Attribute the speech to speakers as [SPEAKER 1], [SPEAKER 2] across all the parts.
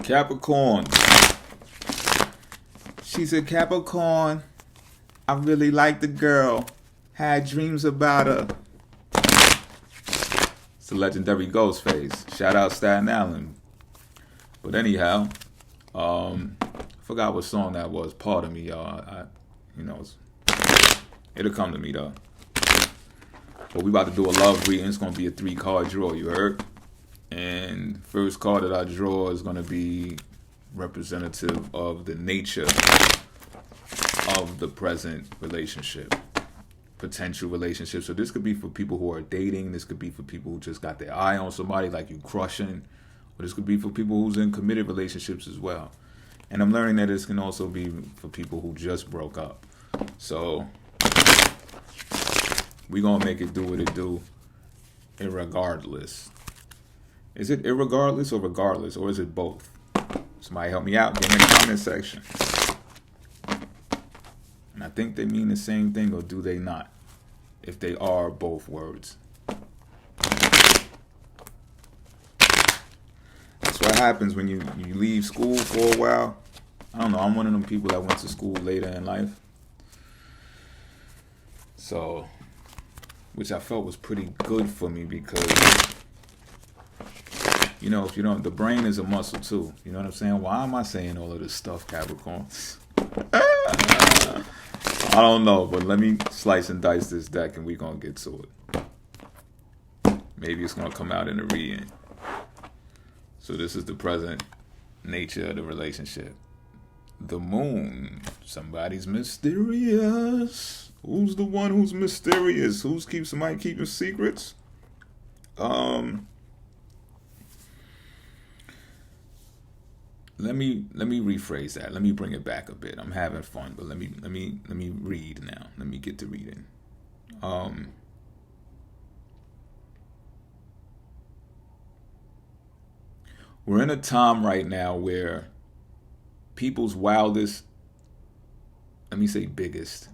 [SPEAKER 1] Capricorn. She said, Capricorn, I really like the girl. Had dreams about her. It's the legendary Ghostface. Shout out Staten Island. But anyhow, forgot what song that was. Pardon me, y'all. It'll come to me though. But we about to do a love reading. It's gonna be a 3-card draw. You heard? And first card that I draw is gonna be representative of the nature of the present relationship, potential relationship. So this could be for people who are dating. This could be for people who just got their eye on somebody, like you crushing. Or this could be for people who's in committed relationships as well. And I'm learning that this can also be for people who just broke up. So we're going to make it do what it do, irregardless. Is it irregardless or regardless, or is it both? Somebody help me out. Get in the comment section. And I think they mean the same thing, or do they not? If they are both words. That's what happens when you leave school for a while. I don't know. I'm one of them people that went to school later in life. So, which I felt was pretty good for me because, if you don't, the brain is a muscle too. You know what I'm saying? Why am I saying all of this stuff, Capricorn? I don't know, but let me slice and dice this deck and we're going to get to it. Maybe it's going to come out in the reading. So this is the present nature of the relationship. The moon. Somebody's mysterious. Who's the one who's mysterious? Somebody keeping secrets? Let me rephrase that. Let me bring it back a bit. I'm having fun, but let me read now. Let me get to reading. We're in a time right now where people's wildest, let me say biggest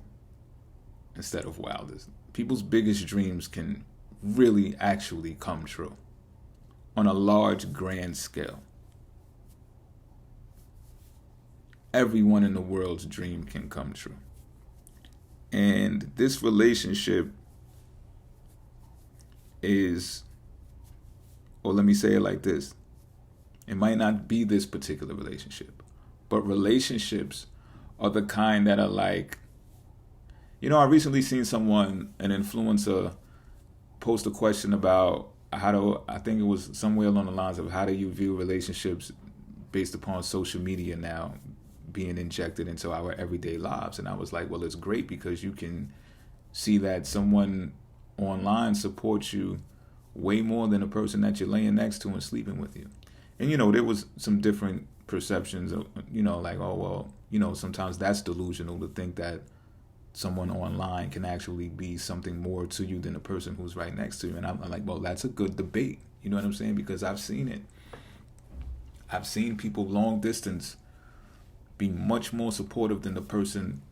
[SPEAKER 1] instead of wildest, people's biggest dreams can really actually come true on a large, grand scale. Everyone in the world's dream can come true. And this relationship is, or let me say it like this, it might not be this particular relationship, but relationships are the kind that are like, I recently seen an influencer, post a question about I think it was somewhere along the lines of how do you view relationships based upon social media now being injected into our everyday lives. And I was like, well, it's great because you can see that someone online supports you way more than a person that you're laying next to and sleeping with you. And, there was some different perceptions of, like, oh, well, sometimes that's delusional to think that someone online can actually be something more to you than a person who's right next to you. And I'm like, well, that's a good debate. You know what I'm saying? Because I've seen it. I've seen people long distance be much more supportive than the person.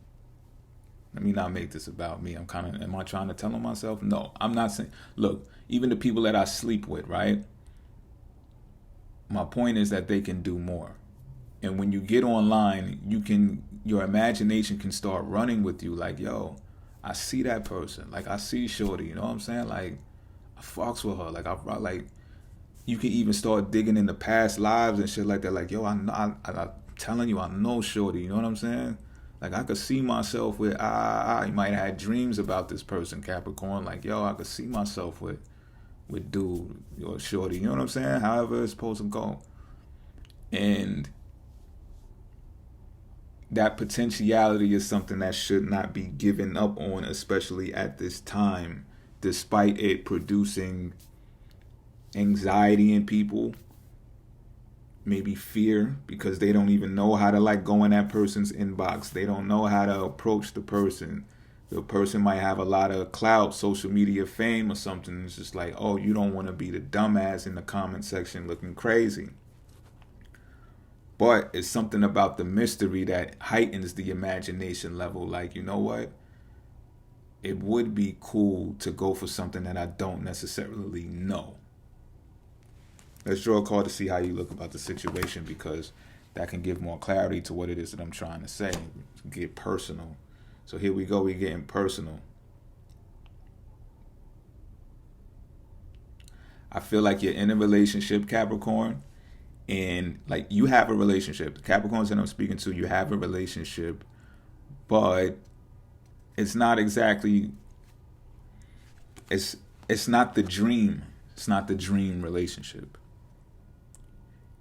[SPEAKER 1] Let me not make this about me. Am I trying to tell on myself? No, I'm not saying, look, even the people that I sleep with, right? My point is that they can do more. And when you get online, your imagination can start running with you like, yo, I see that person. Like, I see Shorty, you know what I'm saying? Like, I fucks with her. Like, you can even start digging into past lives and shit like that. Like, yo, I'm telling you, I know Shorty, you know what I'm saying? Like, I could see myself with, you might have had dreams about this person, Capricorn. Like, yo, I could see myself with dude or Shorty, you know what I'm saying? However it's supposed to go. And that potentiality is something that should not be given up on, especially at this time, despite it producing anxiety in people, maybe fear, because they don't even know how to go in that person's inbox. They don't know how to approach the person. The person might have a lot of clout, social media fame or something. It's just like, oh, you don't want to be the dumbass in the comment section looking crazy. But it's something about the mystery that heightens the imagination level. Like, you know what? It would be cool to go for something that I don't necessarily know. Let's draw a card to see how you look about the situation, because that can give more clarity to what it is that I'm trying to say. Get personal. So here we go. We're getting personal. I feel like you're in a relationship, Capricorn, and like you have a relationship. The Capricorns that I'm speaking to, you have a relationship, but it's not exactly. It's not the dream. It's not the dream relationship.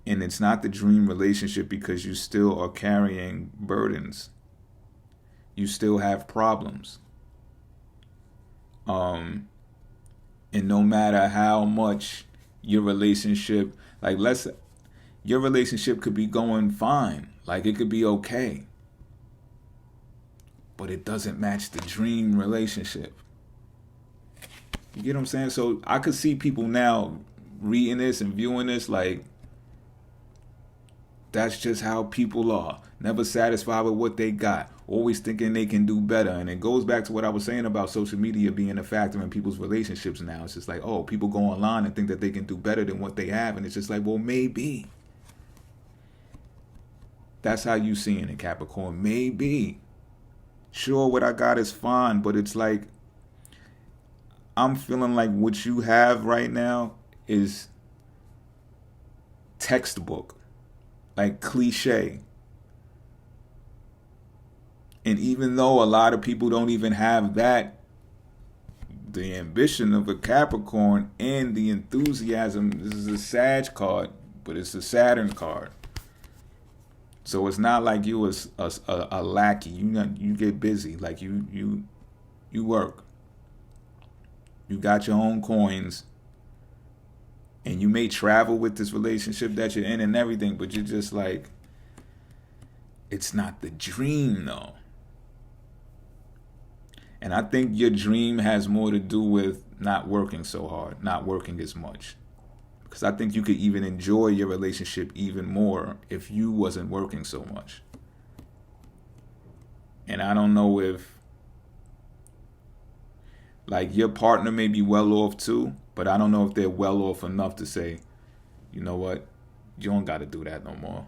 [SPEAKER 1] And it's not the dream relationship because you still are carrying burdens. You still have problems. And no matter how much your relationship, like your relationship could be going fine. Like it could be okay. But it doesn't match the dream relationship. You get what I'm saying? So I could see people now reading this and viewing this like, that's just how people are. Never satisfied with what they got. Always thinking they can do better. And it goes back to what I was saying about social media being a factor in people's relationships now. It's just like, oh, people go online and think that they can do better than what they have. And it's just like, well, maybe. That's how you seeing it, Capricorn. Maybe. Sure, what I got is fine. But it's like, I'm feeling like what you have right now is textbook. Like cliche. And even though a lot of people don't even have that, the ambition of a Capricorn and the enthusiasm, this is a Sag card, but it's a Saturn card. So it's not like you was a lackey. You get busy. Like you work. You got your own coins. And you may travel with this relationship that you're in and everything, but you're just like, it's not the dream though. And I think your dream has more to do with not working so hard, not working as much. Because I think you could even enjoy your relationship even more if you wasn't working so much. And I don't know if, like, your partner may be well off too, but I don't know if they're well off enough to say, you know what, you don't got to do that no more.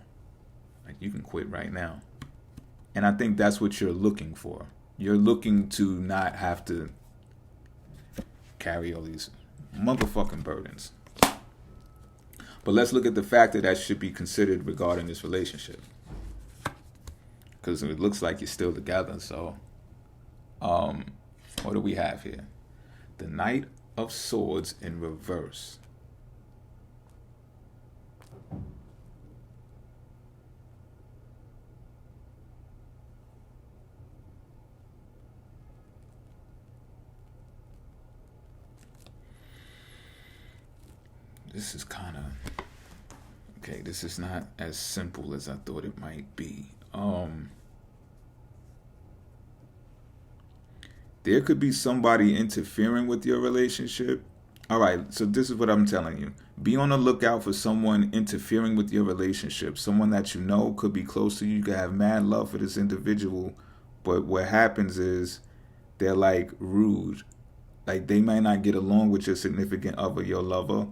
[SPEAKER 1] Like, you can quit right now. And I think that's what you're looking for. You're looking to not have to carry all these motherfucking burdens. But let's look at the factor that should be considered regarding this relationship. Because it looks like you're still together. So, what do we have here? The Knight of Swords in reverse. This is kind of okay. This is not as simple as I thought it might be. There could be somebody interfering with your relationship. All right, so this is what I'm telling you. Be on the lookout for someone interfering with your relationship. Someone that you know could be close to you. You could have mad love for this individual. But what happens is they're like rude. Like they might not get along with your significant other, your lover.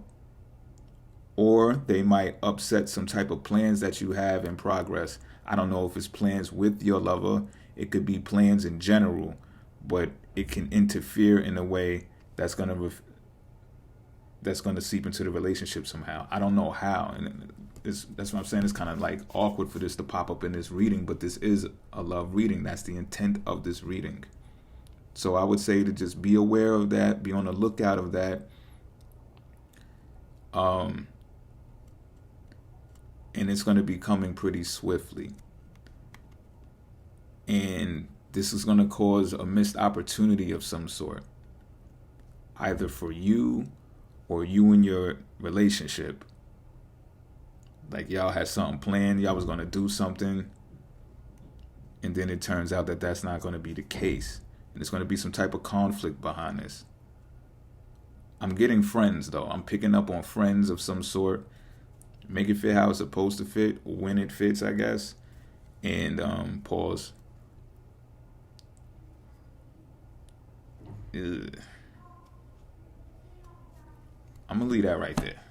[SPEAKER 1] Or they might upset some type of plans that you have in progress. I don't know if it's plans with your lover. It could be plans in general. But it can interfere in a way that's going to seep into the relationship somehow. I don't know how. And that's what I'm saying. It's kind of like awkward for this to pop up in this reading. But this is a love reading. That's the intent of this reading. So I would say to just be aware of that. Be on the lookout of that. And it's going to be coming pretty swiftly. And this is going to cause a missed opportunity of some sort. Either for you or you and your relationship. Like y'all had something planned. Y'all was going to do something. And then it turns out that that's not going to be the case. And there's going to be some type of conflict behind this. I'm getting friends though. I'm picking up on friends of some sort. Make it fit how it's supposed to fit, when it fits, I guess. And pause. Ugh. I'm gonna leave that right there.